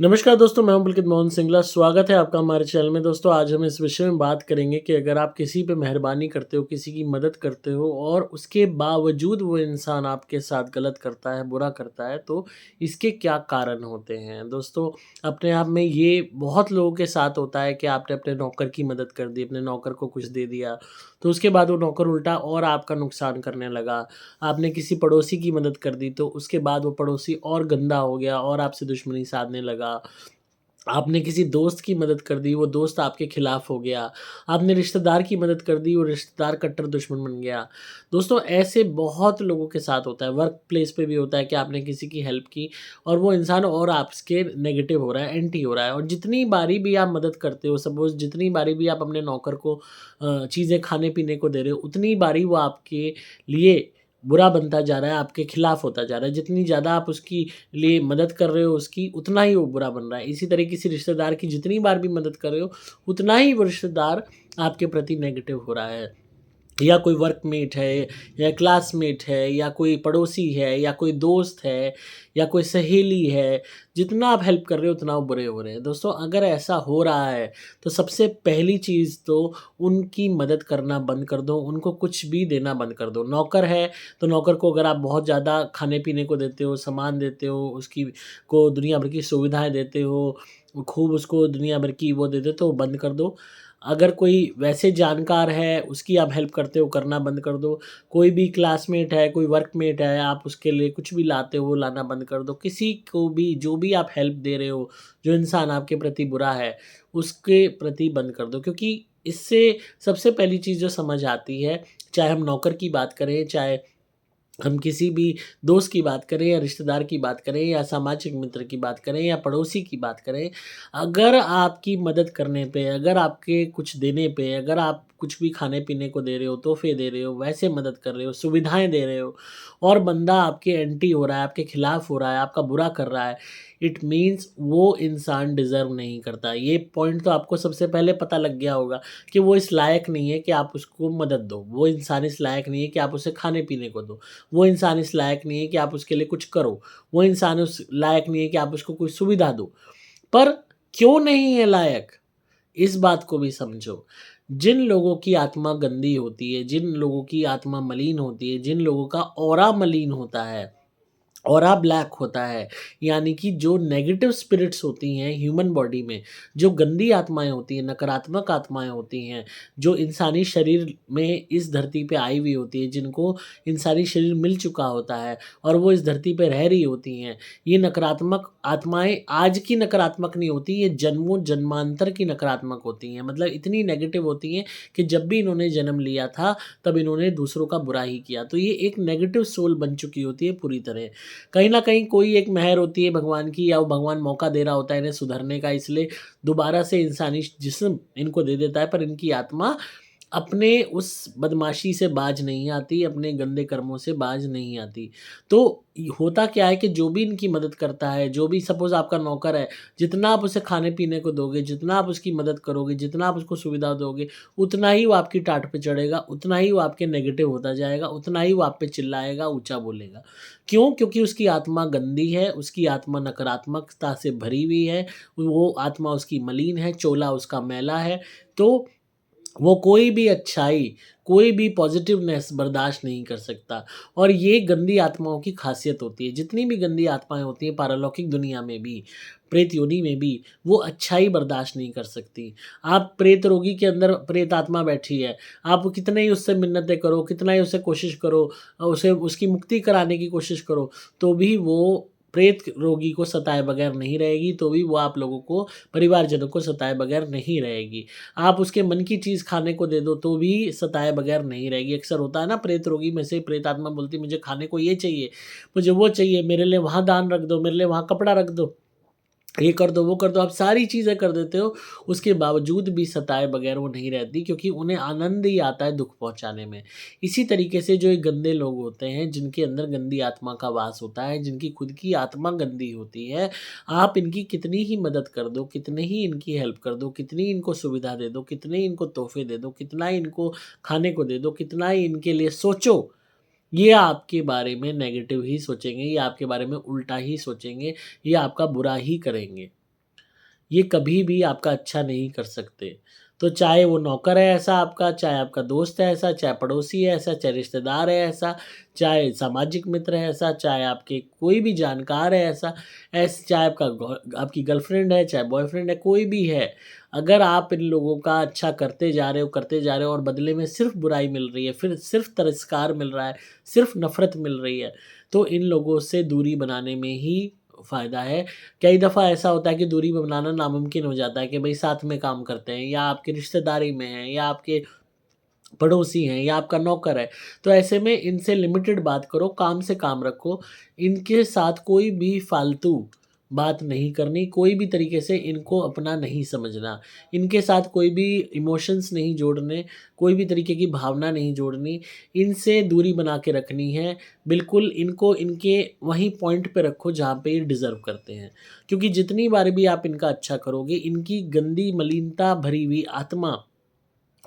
नमस्कार दोस्तों, मैं हूं पुलकित मोहन सिंगला। स्वागत है आपका हमारे चैनल में। दोस्तों, आज हम इस विषय में बात करेंगे कि अगर आप किसी पे मेहरबानी करते हो, किसी की मदद करते हो और उसके बावजूद वो इंसान आपके साथ गलत करता है, बुरा करता है, तो इसके क्या कारण होते हैं? दोस्तों, अपने आप में ये बहुत लोगों के साथ होता है कि आपने अपने नौकर की मदद कर दी, अपने नौकर को कुछ दे दिया, तो उसके बाद वो नौकर उल्टा और आपका नुकसान करने लगा। आपने किसी पड़ोसी की मदद कर दी, तो उसके बाद वो पड़ोसी और गंदा हो गया और आपसे दुश्मनी साधने लगा। आपने किसी दोस्त की मदद कर दी, वो दोस्त आपके खिलाफ हो गया। आपने रिश्तेदार की मदद कर दी, वो रिश्तेदार कट्टर दुश्मन बन गया। दोस्तों, ऐसे बहुत लोगों के साथ होता है। वर्क प्लेस पे भी होता है कि आपने किसी की हेल्प की और वो इंसान और आपके नेगेटिव हो रहा है, एंटी हो रहा है। और जितनी बारी भी आप मदद करते हो, सपोज़ जितनी बारी भी आप अपने नौकर को चीज़ें खाने-पीने को दे रहे हो, उतनी बारी वो आपके लिए बुरा बनता जा रहा है, आपके खिलाफ होता जा रहा है। जितनी ज़्यादा आप उसकी लिए मदद कर रहे हो उसकी, उतना ही वो बुरा बन रहा है। इसी तरह किसी रिश्तेदार की जितनी बार भी मदद कर रहे हो, उतना ही वो रिश्तेदार आपके प्रति नेगेटिव हो रहा है। या कोई वर्कमेट है, या क्लासमेट है, या कोई पड़ोसी है, या कोई दोस्त है, या कोई सहेली है, जितना आप हेल्प कर रहे हो उतना वो बुरे हो रहे हैं। दोस्तों, अगर ऐसा हो रहा है, तो सबसे पहली चीज़ तो उनकी मदद करना बंद कर दो, उनको कुछ भी देना बंद कर दो। नौकर है, तो नौकर को अगर आप बहुत ज़्यादा खाने-पीने को देते हो, सामान देते हो, उसकी को दुनिया भर की सुविधाएँ देते हो, खूब उसको दुनिया भर की वो देते हो, तो बंद कर दो। अगर कोई वैसे जानकार है, उसकी आप हेल्प करते हो, करना बंद कर दो। कोई भी क्लासमेट है, कोई वर्कमेट है, आप उसके लिए कुछ भी लाते हो, वो लाना बंद कर दो। किसी को भी जो भी आप हेल्प दे रहे हो, जो इंसान आपके प्रति बुरा है, उसके प्रति बंद कर दो। क्योंकि इससे सबसे पहली चीज़ जो समझ आती है, चाहे हम नौकर की बात करें, चाहे हम किसी भी दोस्त की बात करें या रिश्तेदार की बात करें या सामाजिक मित्र की बात करें या पड़ोसी की बात करें, अगर आपकी मदद करने पे, अगर आपके कुछ देने पे, अगर आप कुछ भी खाने-पीने को दे रहे हो, तोहफ़े दे रहे हो, वैसे मदद कर रहे हो, सुविधाएँ दे रहे हो और बंदा आपके एंटी हो रहा है, आपके खिलाफ हो रहा है, आपका बुरा कर रहा है, इट मीन्स वो इंसान डिज़र्व नहीं करता। ये पॉइंट तो आपको सबसे पहले पता लग गया होगा कि वो इस लायक नहीं है कि आप उसको मदद दो। वो इंसान इस लायक नहीं है कि आप उसे खाने-पीने को दो। वो इंसान इस लायक नहीं है कि आप उसके लिए कुछ करो। वो इंसान उस लायक नहीं है कि आप उसको कोई सुविधा दो। पर क्यों नहीं है लायक? इस बात को भी समझो। जिन लोगों की आत्मा गंदी होती है, जिन लोगों की आत्मा मलिन होती है, जिन लोगों का ऑरा मलिन होता है, ऑरा ब्लैक होता है, यानी कि जो नेगेटिव स्पिरिट्स होती हैं ह्यूमन बॉडी में, जो गंदी आत्माएँ होती हैं, नकारात्मक आत्माएँ होती हैं, जो इंसानी शरीर में इस धरती पे आई हुई होती हैं, जिनको इंसानी शरीर मिल चुका होता है और वो इस धरती पे रह रही होती हैं। ये नकारात्मक आत्माएँ आज की नकारात्मक नहीं होती, ये जन्मों-जन्मांतर की नकारात्मक होती हैं। मतलब इतनी नेगेटिव होती हैं कि जब भी इन्होंने जन्म लिया था, तब इन्होंने दूसरों का बुरा ही किया। तो ये एक नेगेटिव सोल बन चुकी होती है पूरी तरह। कहीं न कहीं कोई एक मेहर होती है भगवान की, या वो भगवान मौका दे रहा होता है इन्हें सुधरने का, इसलिए दोबारा से इंसानी जिस्म इनको दे देता है, पर इनकी आत्मा अपने उस बदमाशी से बाज नहीं आती, अपने गंदे कर्मों से बाज नहीं आती। तो होता क्या है कि जो भी इनकी मदद करता है, जो भी सपोज़ आपका नौकर है, जितना आप उसे खाने-पीने को दोगे, जितना आप उसकी मदद करोगे, जितना आप उसको सुविधा दोगे, उतना ही वो आपकी टाट पे चढ़ेगा, उतना ही वो आपके नेगेटिव होता जाएगा, उतना ही वो आप पे चिल्लाएगा, ऊँचा बोलेगा। क्यों? क्योंकि उसकी आत्मा गंदी है, उसकी आत्मा नकारात्मकता से भरी हुई है, वो आत्मा उसकी मलिन है, चोला उसका मैला है। तो वो कोई भी अच्छाई, कोई भी पॉज़िटिवनेस बर्दाश्त नहीं कर सकता और ये गंदी आत्माओं की ख़ासियत होती है। जितनी भी गंदी आत्माएँ होती हैं पारलौकिक दुनिया में भी, प्रेत योनि में भी, वो अच्छाई बर्दाश्त नहीं कर सकती। आप प्रेत रोगी के अंदर प्रेत आत्मा बैठी है, आप कितने ही उससे मिन्नतें करो, कितना ही उससे कोशिश करो, उसे उसकी मुक्ति कराने की कोशिश करो, तो भी वो प्रेत रोगी को सताए बगैर नहीं रहेगी, तो भी वो आप लोगों को, परिवारजनों को सताए बगैर नहीं रहेगी। आप उसके मन की चीज़ खाने को दे दो तो भी सताए बगैर नहीं रहेगी। अक्सर होता है ना, प्रेत रोगी में से प्रेत आत्मा बोलती है मुझे खाने को ये चाहिए, मुझे वो चाहिए, मेरे लिए वहाँ दान रख दो, मेरे लिए वहाँ कपड़ा रख दो। ये कर दो, वो कर दो, आप सारी चीज़ें कर देते हो, उसके बावजूद भी सताए बगैर वो नहीं रहती, क्योंकि उन्हें आनंद ही आता है दुःख पहुँचाने में। इसी तरीके से जो ये गंदे लोग होते हैं, जिनके अंदर गंदी आत्मा का वास होता है, जिनकी खुद की आत्मा गंदी होती है, आप इनकी कितनी ही मदद कर दो, कितनी ही इनकी हेल्प कर दो, कितनी इनको सुविधा दे दो, कितने ही इनको तोहफ़े दे दो, कितना ही इनको खाने को दे दो, कितना ही इनके लिए सोचो, ये आपके बारे में नेगेटिव ही सोचेंगे, ये आपके बारे में उल्टा ही सोचेंगे, ये आपका बुरा ही करेंगे। ये कभी भी आपका अच्छा नहीं कर सकते। तो चाहे वो नौकर है ऐसा आपका, चाहे आपका दोस्त है ऐसा, चाहे पड़ोसी है ऐसा, चाहे रिश्तेदार है ऐसा, चाहे सामाजिक मित्र है ऐसा, चाहे आपके कोई भी जानकार है ऐसा, चाहे आपकी गर्लफ्रेंड है, चाहे बॉयफ्रेंड है, कोई भी है। अगर आप इन लोगों का अच्छा करते जा रहे हो और बदले में सिर्फ़ बुराई मिल रही है, फिर सिर्फ़ तिरस्कार मिल रहा है, सिर्फ़ नफ़रत मिल रही है, तो इन लोगों से दूरी बनाने में ही फ़ायदा है। कई दफ़ा ऐसा होता है कि दूरी बनाना नामुमकिन हो जाता है कि भई साथ में काम करते हैं या आपकी रिश्तेदारी में हैं या आपके पड़ोसी हैं या आपका नौकर है। तो ऐसे में इनसे लिमिटेड बात करो, काम से काम रखो। इनके साथ कोई भी फ़ालतू बात नहीं करनी, कोई भी तरीके से इनको अपना नहीं समझना। इनके साथ कोई भी इमोशंस नहीं जोड़ने, कोई भी तरीके की भावना नहीं जोड़नी, इनसे दूरी बना के रखनी है। बिल्कुल इनको इनके वहीं पॉइंट पे रखो जहाँ पे ये डिज़र्व करते हैं। क्योंकि जितनी बार भी आप इनका अच्छा करोगे, इनकी गंदी मलिनता भरी हुई आत्मा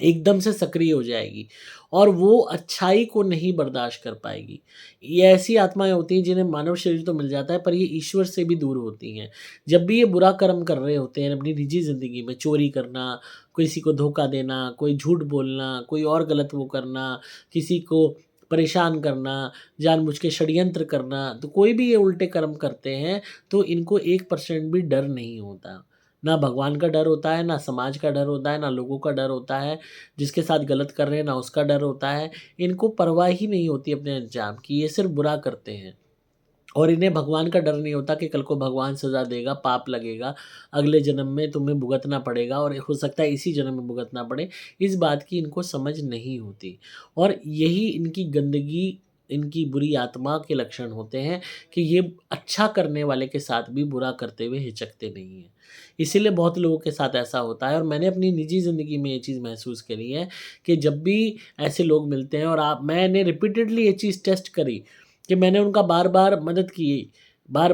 एकदम से सक्रिय हो जाएगी और वो अच्छाई को नहीं बर्दाश्त कर पाएगी। ये ऐसी आत्माएँ होती हैं जिन्हें मानव शरीर तो मिल जाता है पर ये ईश्वर से भी दूर होती हैं। जब भी ये बुरा कर्म कर रहे होते हैं अपनी निजी ज़िंदगी में चोरी करना, किसी को धोखा देना, कोई झूठ बोलना, कोई और गलत वो करना, किसी को परेशान करना, जानबूझ के षड्यंत्र करना, तो कोई भी ये उल्टे कर्म करते हैं तो इनको 1% भी डर नहीं होता। ना भगवान का डर होता है, ना समाज का डर होता है, ना लोगों का डर होता है, जिसके साथ गलत कर रहे हैं ना उसका डर होता है। इनको परवाह ही नहीं होती अपने अंजाम की, ये सिर्फ़ बुरा करते हैं। और इन्हें भगवान का डर नहीं होता कि कल को भगवान सज़ा देगा, पाप लगेगा, अगले जन्म में तुम्हें भुगतना पड़ेगा और हो सकता है इसी जन्म में भुगतना पड़े, इस बात की इनको समझ नहीं होती। और यही इनकी गंदगी, इनकी बुरी आत्मा के लक्षण होते हैं कि ये अच्छा करने वाले के साथ भी बुरा करते हुए हिचकते नहीं हैं। इसीलिए बहुत लोगों के साथ ऐसा होता है और मैंने अपनी निजी ज़िंदगी में ये चीज़ महसूस करी है कि जब भी ऐसे लोग मिलते हैं और मैंने रिपीटेडली ये चीज़ टेस्ट करी कि मैंने उनका बार-बार मदद की।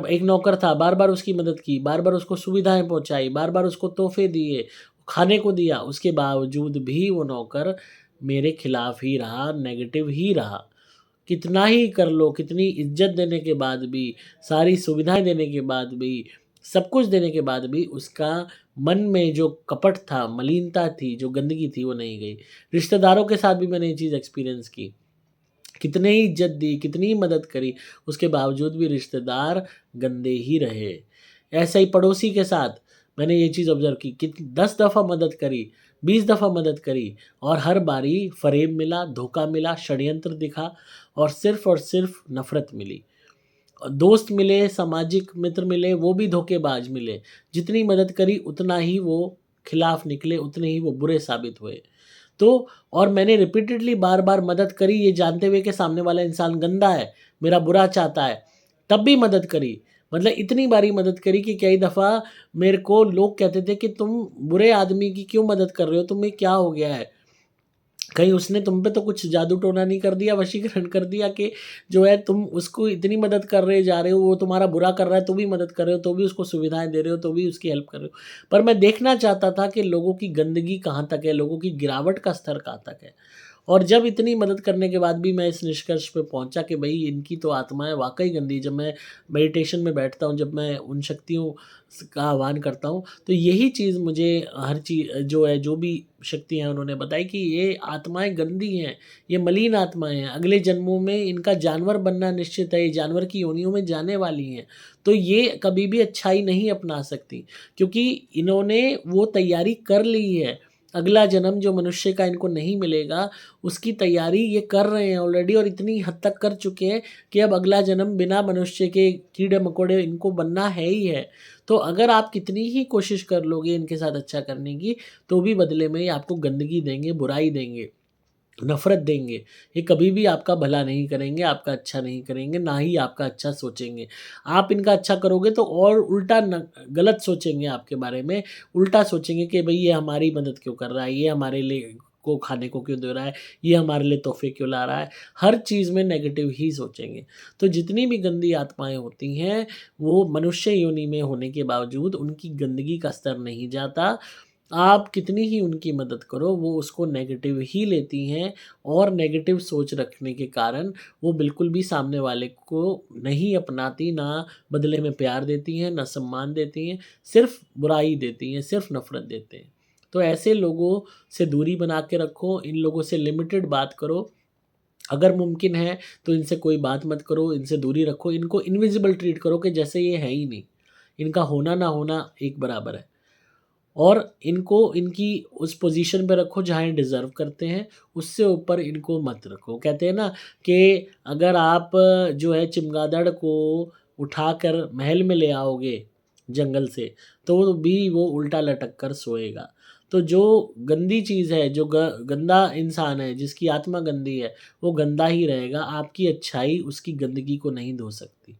एक नौकर था, बार-बार उसकी मदद की, बार-बार उसको सुविधाएँ पहुँचाई, बार-बार उसको तोहफ़े दिए, खाने को दिया, उसके बावजूद भी वो नौकर मेरे खिलाफ ही रहा, नेगेटिव ही रहा। कितना ही कर लो, कितनी इज़्ज़त देने के बाद भी, सारी सुविधाएँ देने के बाद भी, सब कुछ देने के बाद भी उसका मन में जो कपट था, मलिनता थी, जो गंदगी थी, वो नहीं गई। रिश्तेदारों के साथ भी मैंने ये चीज़ एक्सपीरियंस की। कितने ही इज़्ज़त दी, कितनी ही मदद करी, उसके बावजूद भी रिश्तेदार गंदे ही रहे। ऐसा ही पड़ोसी के साथ मैंने ये चीज़ ऑब्ज़र्व की कि 10 दफ़ा मदद करी, 20 दफ़ा मदद करी और हर बारी फ़रेब मिला, धोखा मिला, षड्यंत्र दिखा और सिर्फ़ नफ़रत मिली। दोस्त मिले, सामाजिक मित्र मिले, वो भी धोखेबाज मिले। जितनी मदद करी उतना ही वो खिलाफ निकले, उतने ही वो बुरे साबित हुए। तो और मैंने रिपीटेडली बार-बार मदद करी ये जानते हुए कि सामने वाला इंसान गंदा है, मेरा बुरा चाहता है, तब भी मदद करी। मतलब इतनी बारी मदद करी कि कई दफ़ा मेरे को लोग कहते थे कि तुम बुरे आदमी की क्यों मदद कर रहे हो? तुम्हें क्या हो गया है? कहीं उसने तुम पे तो कुछ जादू टोना नहीं कर दिया, वशीकरण कर दिया कि जो है तुम उसको इतनी मदद कर रहे जा रहे हो, वो तुम्हारा बुरा कर रहा है तो भी मदद कर रहे हो, तो भी उसको सुविधाएँ दे रहे हो, तो भी उसकी हेल्प कर रहे हो। पर मैं देखना चाहता था कि लोगों की गंदगी कहाँ तक है, लोगों की गिरावट का स्तर कहाँ तक है। और जब इतनी मदद करने के बाद भी मैं इस निष्कर्ष पे पहुँचा कि भई इनकी तो आत्माएँ वाक़ई गंदी है। जब मैं मेडिटेशन में बैठता हूँ, जब मैं उन शक्तियों का आह्वान करता हूँ, तो यही चीज़ मुझे हर जो है, जो भी शक्तियाँ उन्होंने बताई कि ये आत्माएँ गंदी हैं, ये मलिन आत्माएँ हैं, अगले जन्मों में इनका जानवर बनना निश्चित है, ये जानवर की योनियों में जाने वाली हैं। तो ये कभी भी अच्छाई नहीं अपना सकती, क्योंकि इन्होंने वो तैयारी कर ली है। अगला जन्म जो मनुष्य का इनको नहीं मिलेगा, उसकी तैयारी ये कर रहे हैं ऑलरेडी और इतनी हद तक कर चुके हैं कि अब अगला जन्म बिना मनुष्य के कीड़े-मकोड़े इनको बनना है ही है। तो अगर आप कितनी ही कोशिश कर लोगे इनके साथ अच्छा करने की, तो भी बदले में ये आपको गंदगी देंगे, बुराई देंगे, नफ़रत देंगे। ये कभी भी आपका भला नहीं करेंगे, आपका अच्छा नहीं करेंगे, ना ही आपका अच्छा सोचेंगे। आप इनका अच्छा करोगे तो और उल्टा गलत सोचेंगे आपके बारे में, उल्टा सोचेंगे कि भई ये हमारी मदद क्यों कर रहा है, ये हमारे लिए को खाने को क्यों दे रहा है, ये हमारे लिए तोहफ़े क्यों ला रहा है, हर चीज़ में नेगेटिव ही सोचेंगे। तो जितनी भी गंदी आत्माएँ होती हैं, वो मनुष्य योनि में होने के बावजूद उनकी गंदगी का स्तर नहीं जाता आप कितनी ही उनकी मदद करो वो उसको नेगेटिव ही लेती हैं और नेगेटिव सोच रखने के कारण वो बिल्कुल भी सामने वाले को नहीं अपनाती, ना बदले में प्यार देती हैं, ना सम्मान देती हैं, सिर्फ़ बुराई देती हैं, सिर्फ़ नफ़रत देते हैं। तो ऐसे लोगों से दूरी बना के रखो, इन लोगों से लिमिटेड बात करो। अगर मुमकिन है तो इनसे कोई बात मत करो, इनसे दूरी रखो, इनको इनविजिबल ट्रीट करो कि जैसे ये है ही नहीं। इनका होना ना होना एक बराबर है। और इनको इनकी उस पोज़ीशन पे रखो जहाँ ये डिज़र्व करते हैं, उससे ऊपर इनको मत रखो। कहते हैं ना कि अगर आप जो है चमगादड़ को उठाकर महल में ले आओगे जंगल से, तो वो उल्टा लटक कर सोएगा। तो जो गंदी चीज़ है, जो गंदा इंसान है, जिसकी आत्मा गंदी है, वो गंदा ही रहेगा, आपकी अच्छाई उसकी गंदगी को नहीं धो सकती।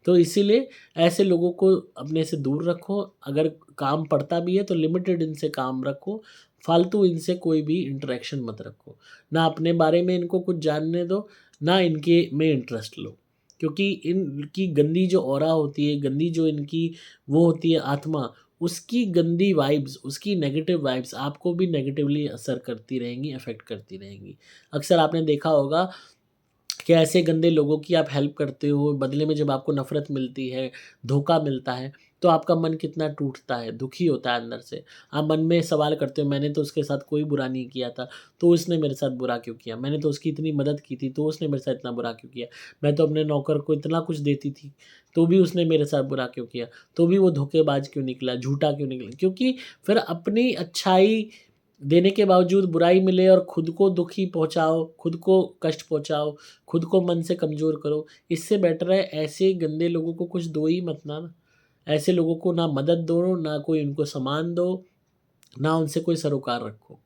तो इसीलिए ऐसे लोगों को अपने से दूर रखो, अगर काम पड़ता भी है तो लिमिटेड इनसे काम रखो, फालतू इनसे कोई भी इंटरेक्शन मत रखो। ना अपने बारे में इनको कुछ जानने दो, ना इनके में इंटरेस्ट लो। क्योंकि इनकी गंदी जो ऑरा होती है, गंदी जो इनकी वो होती है आत्मा, उसकी गंदी वाइब्स, उसकी नेगेटिव वाइब्स आपको भी नेगेटिवली असर करती रहेंगी, अफ़ेक्ट करती रहेंगी। अक्सर आपने देखा होगा कि ऐसे गंदे लोगों की आप हेल्प करते हो, बदले में जब आपको नफ़रत मिलती है, धोखा मिलता है, तो आपका मन कितना टूटता है, दुखी होता है अंदर से। आप मन में सवाल करते हो मैंने तो उसके साथ कोई बुरा नहीं किया था, तो उसने मेरे साथ बुरा क्यों किया? मैंने तो उसकी इतनी मदद की थी, तो उसने मेरे साथ इतना बुरा क्यों किया? मैं तो अपने नौकर को इतना कुछ देती थी, तो भी उसने मेरे साथ बुरा क्यों किया? तो भी वो धोखेबाज क्यों निकला, झूठा क्यों निकला? क्योंकि फिर अपनी अच्छाई देने के बावजूद बुराई मिले और खुद को दुखी पहुँचाओ, खुद को कष्ट पहुँचाओ, खुद को मन से कमज़ोर करो। इससे बेटर है ऐसे गंदे लोगों को कुछ दो ही मत ना। ऐसे लोगों को ना मदद दो, ना कोई उनको सामान दो, ना उनसे कोई सरोकार रखो।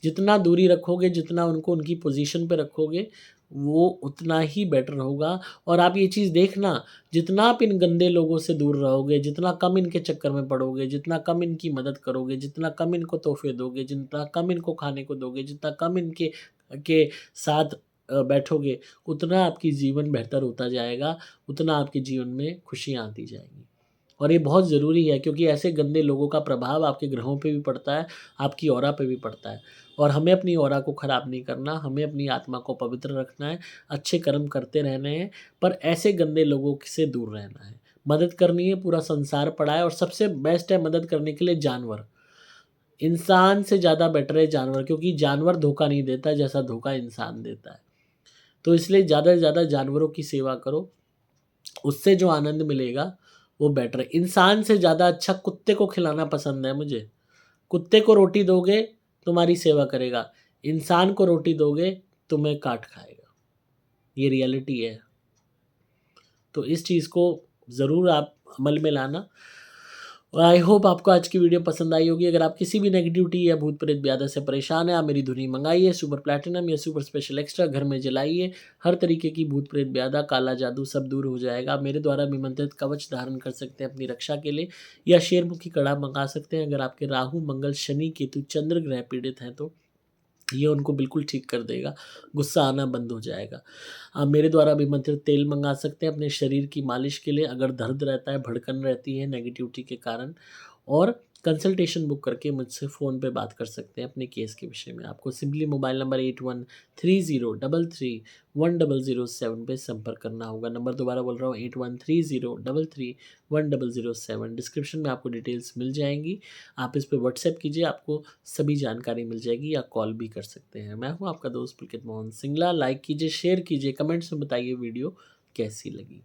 जितना दूरी रखोगे, जितना उनको उनकी पोज़ीशन पे रखोगे, वो उतना ही बेटर होगा। और आप ये चीज़ देखना, जितना आप इन गंदे लोगों से दूर रहोगे, जितना कम इनके चक्कर में पड़ोगे, जितना कम इनकी मदद करोगे, जितना कम इनको तोहफ़े दोगे, जितना कम इनको खाने को दोगे, जितना कम इनके के साथ बैठोगे, उतना आपकी जीवन बेहतर होता जाएगा, उतना आपके जीवन में खुशियाँ आती जाएँगी। और ये बहुत ज़रूरी है क्योंकि ऐसे गंदे लोगों का प्रभाव आपके ग्रहों पे भी पड़ता है, आपकी ऑरा पे भी पड़ता है। और हमें अपनी ऑरा को ख़राब नहीं करना, हमें अपनी आत्मा को पवित्र रखना है, अच्छे कर्म करते रहने हैं, पर ऐसे गंदे लोगों से दूर रहना है। मदद करनी है, पूरा संसार पड़ा है और सबसे बेस्ट है मदद करने के लिए जानवर। इंसान से ज़्यादा बेटर है जानवर क्योंकि जानवर धोखा नहीं देता जैसा धोखा इंसान देता है। तो इसलिए ज़्यादा से ज़्यादा जानवरों की सेवा करो, उससे जो आनंद मिलेगा वो बेटर है। इंसान से ज़्यादा अच्छा कुत्ते को खिलाना पसंद है मुझे। कुत्ते को रोटी दोगे, तुम्हारी सेवा करेगा। इंसान को रोटी दोगे, तुम्हें काट खाएगा। ये रियलिटी है। तो इस चीज़ को ज़रूर आप अमल में लाना। और आई होप आपको आज की वीडियो पसंद आई होगी। अगर आप किसी भी नेगेटिविटी या भूत प्रेत ब्याधा से परेशान हैं, आप मेरी धुनी मंगाइए, सुपर प्लैटिनम या सुपर स्पेशल एक्स्ट्रा घर में जलाइए। हर तरीके की भूत प्रेत ब्याधा, काला जादू सब दूर हो जाएगा। आप मेरे द्वारा भी मंत्रित कवच धारण कर सकते हैं अपनी रक्षा के लिए, या शेरमुखी कड़ा मंगा सकते हैं अगर आपके राहु, मंगल, शनि, केतु, चंद्र ग्रह पीड़ित हैं तो। ये उनको बिल्कुल ठीक कर देगा, गुस्सा आना बंद हो जाएगा। आप मेरे द्वारा भी मंत्रित तेल मंगा सकते हैं अपने शरीर की मालिश के लिए, अगर दर्द रहता है, भड़कन रहती है नेगेटिविटी के कारण। और कंसल्टेशन बुक करके मुझसे फ़ोन पे बात कर सकते हैं अपने केस के विषय में। आपको सिंपली मोबाइल नंबर 8130331007 पे संपर्क करना होगा। नंबर दोबारा बोल रहा हूँ, 8130331007। डिस्क्रिप्शन में आपको डिटेल्स मिल जाएँगी। आप इस पे व्हाट्सएप कीजिए, आपको सभी जानकारी मिल जाएगी, या कॉल भी कर सकते हैं। मैं हूँ आपका दोस्त पुलकित मोहन सिंगला। लाइक कीजिए, शेयर कीजिए, कमेंट्स में बताइए वीडियो कैसी लगी।